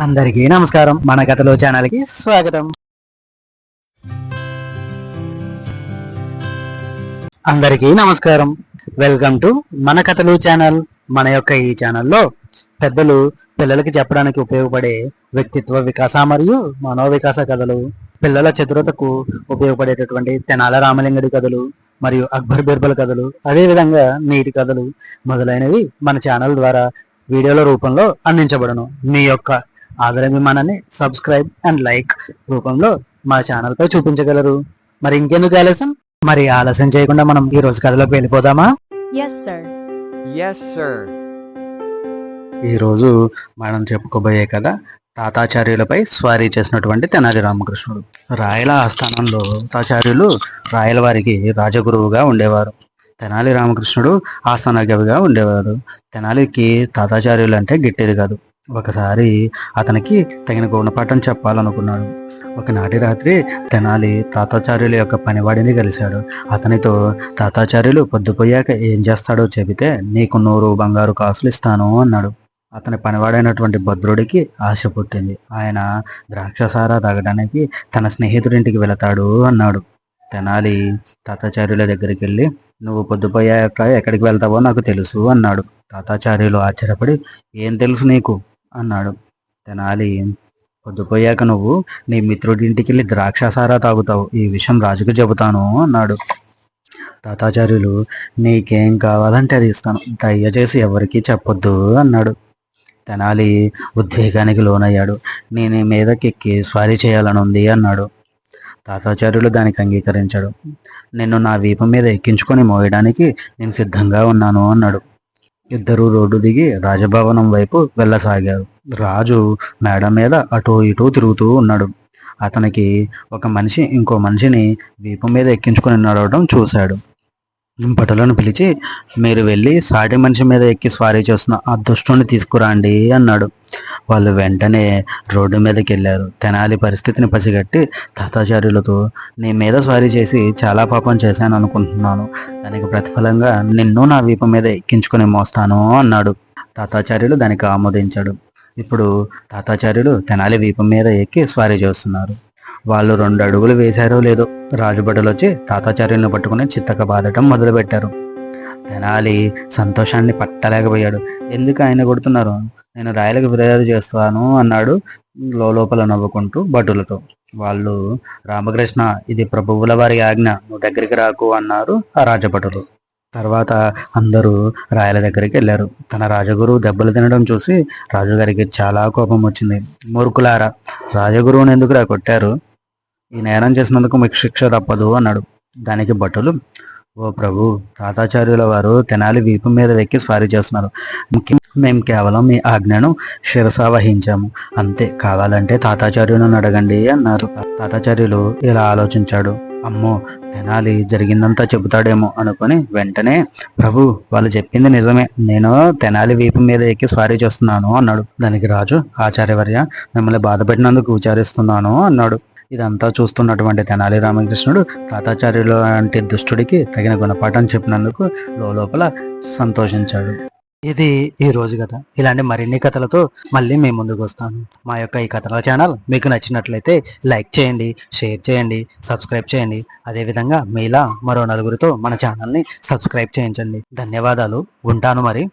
అందరికీ నమస్కారం. మన కథలో ఛానల్కి స్వాగతం. అందరికీ నమస్కారం. వెల్కమ్ టు మన కథలు ఛానల్. మన యొక్క ఈ ఛానల్లో పెద్దలు పిల్లలకి చెప్పడానికి ఉపయోగపడే వ్యక్తిత్వ వికాస మరియు మనోవికాస కథలు, పిల్లల చతురతకు ఉపయోగపడేటటువంటి తెనాల రామలింగడి కథలు మరియు అక్బర్ బీర్బల్ కథలు, అదేవిధంగా నీతి కథలు మొదలైనవి మన ఛానల్ ద్వారా వీడియోల రూపంలో అందించబడను. మీ యొక్క ఆదరాభిమానాన్ని సబ్స్క్రైబ్ అండ్ లైక్ రూపంలో మా ఛానల్ పై చూపించగలరు. మరి ఇంకెందుకు ఆలస్యం చేయకుండా మనం ఈ రోజు కథలోకి వెళ్ళిపోదామా? Yes, sir. ఈ రోజు మనం చెప్పుకోబోయే కథ తాతాచార్యులపై స్వారీ చేసినటువంటి తెనాలి రామకృష్ణుడు. రాయల ఆస్థానంలో తాతాచార్యులు రాయల వారికి రాజగురువుగా ఉండేవారు. తెనాలి రామకృష్ణుడు ఆస్థాన కవిగా ఉండేవారు. తెనాలికి తాతాచార్యులు అంటే గిట్టేది కాదు. ఒకసారి అతనికి తగిన గుణపాఠం చెప్పాలనుకున్నాడు. ఒకనాటి రాత్రి తెనాలి తాతాచార్యుల యొక్క పనివాడిని కలిశాడు. అతనితో తాతాచార్యులు పొద్దుపోయాక ఏం చేస్తాడో చెబితే నీకు 100 బంగారు కాసులు ఇస్తాను అన్నాడు. అతని పనివాడైనటువంటి భద్రుడికి ఆశ పుట్టింది. ఆయన ద్రాక్షసారా తాగడానికి తన స్నేహితుడింటికి వెళతాడు అన్నాడు. తెనాలి తాతాచార్యుల దగ్గరికి వెళ్ళి నువ్వు పొద్దుపోయాక ఎక్కడికి వెళ్తావో నాకు తెలుసు అన్నాడు. తాతాచార్యులు ఆశ్చర్యపడి ఏం తెలుసు నీకు అన్నాడు. తెనాలి పొద్దుపోయాక నువ్వు నీ మిత్రుడింటికి వెళ్ళి ద్రాక్షసారా తాగుతావు. ఈ విషయం రాజుకు చెబుతాను అన్నాడు. తాతాచార్యులు నీకేం కావాలంటే అది ఇస్తాను, దయచేసి ఎవరికీ చెప్పొద్దు అన్నాడు. తెనాలి ఉద్వేగానికి లోనయ్యాడు. నేను మీదకెక్కి స్వారీ చేయాలనుంది అన్నాడు. తాతాచార్యులు దానికి అంగీకరించాడు. నిన్ను నా వీపు మీద ఎక్కించుకొని మోయడానికి నేను సిద్ధంగా ఉన్నాను అన్నాడు. ఇద్దరు రోడ్డు దిగి రాజభవనం వైపు వెళ్ళసాగారు. రాజు మేడ మీద అటూ ఇటూ తిరుగుతూ ఉన్నాడు. అతనికి ఒక మనిషి ఇంకో మనిషిని వీపు మీద ఎక్కించుకొని నడవడం చూశాడు. భటులను పిలిచి మీరు వెళ్ళి సాటి మనిషి మీద ఎక్కి స్వారీ చేస్తున్న ఆ దుష్టుని తీసుకురండి అన్నాడు. వాళ్ళు వెంటనే రోడ్డు మీదకి వెళ్ళారు. తెనాలి పరిస్థితిని పసిగట్టి తాతాచార్యులతో నీ మీద స్వారీ చేసి చాలా పాపం చేశాను అనుకుంటున్నాను. దానికి ప్రతిఫలంగా నిన్ను నా వీపు మీద ఎక్కించుకొని మోస్తాను అన్నాడు. తాతాచార్యులు దానికి ఆమోదించాడు. ఇప్పుడు తాతాచార్యులు తెనాలి వీపు మీద ఎక్కి స్వారీ చేస్తున్నారు. వాళ్ళు 2 అడుగులు వేశారో లేదో రాజుభటులు వచ్చి తాతాచార్యులను పట్టుకుని చిత్తక బాధటం మొదలుపెట్టారు. తెనాలి సంతోషాన్ని పట్టలేకపోయాడు. ఎందుకు ఆయన కొడుతున్నారు, నేను రాయలకు ఫిర్యాదు చేస్తాను అన్నాడు లోపల నవ్వుకుంటూ భటులతో. వాళ్ళు రామకృష్ణ ఇది ప్రభువుల వారి ఆజ్ఞ, నువ్వు దగ్గరికి రాకు అన్నారు ఆ రాజభటులు. తర్వాత అందరూ రాయల దగ్గరికి వెళ్ళారు. తన రాజగురువు దెబ్బలు తినడం చూసి రాజుగారికి చాలా కోపం వచ్చింది. మూర్ఖులారా, రాజగురువుని ఎందుకురా కొట్టారు? ఈ నేరం చేసినందుకు మీకు శిక్ష తప్పదు అన్నాడు. దానికి భటులు ఓ ప్రభు, తాతాచార్యుల వారు తెనాలి వీపు మీద వెక్కి స్వారీ చేస్తున్నారు. మేము కేవలం మీ ఆజ్ఞను శిరసావహించాము అంతే, కావాలంటే తాతాచార్యులను అడగండి అన్నారు. తాతాచార్యులు ఇలా ఆలోచించాడు. అమ్మో, తెనాలి జరిగిందంతా చెబుతాడేమో అనుకుని వెంటనే ప్రభు వాళ్ళు చెప్పింది నిజమే, నేను తెనాలి వీపు మీద ఎక్కి స్వారీ చేస్తున్నాను అన్నాడు. దానికి రాజు ఆచార్యవర్య, మిమ్మల్ని బాధపెట్టినందుకు విచారిస్తున్నాను అన్నాడు. ఇదంతా చూస్తున్నటువంటి తెనాలి రామకృష్ణుడు తాతాచార్యులు లాంటి దుష్టుడికి తగిన గుణపాఠం చెప్పినందుకు లోపల సంతోషించాడు. ఇది ఈ రోజు కథ. ఇలాంటి మరిన్ని కథలతో మళ్ళీ మేము ముందుకు వస్తాను. మా యొక్క ఈ కథల ఛానల్ మీకు నచ్చినట్లయితే లైక్ చేయండి, షేర్ చేయండి, సబ్స్క్రైబ్ చేయండి. అదేవిధంగా మీలా మరో 4 మన ఛానల్ని సబ్స్క్రైబ్ చేయించండి. ధన్యవాదాలు. ఉంటాను మరి.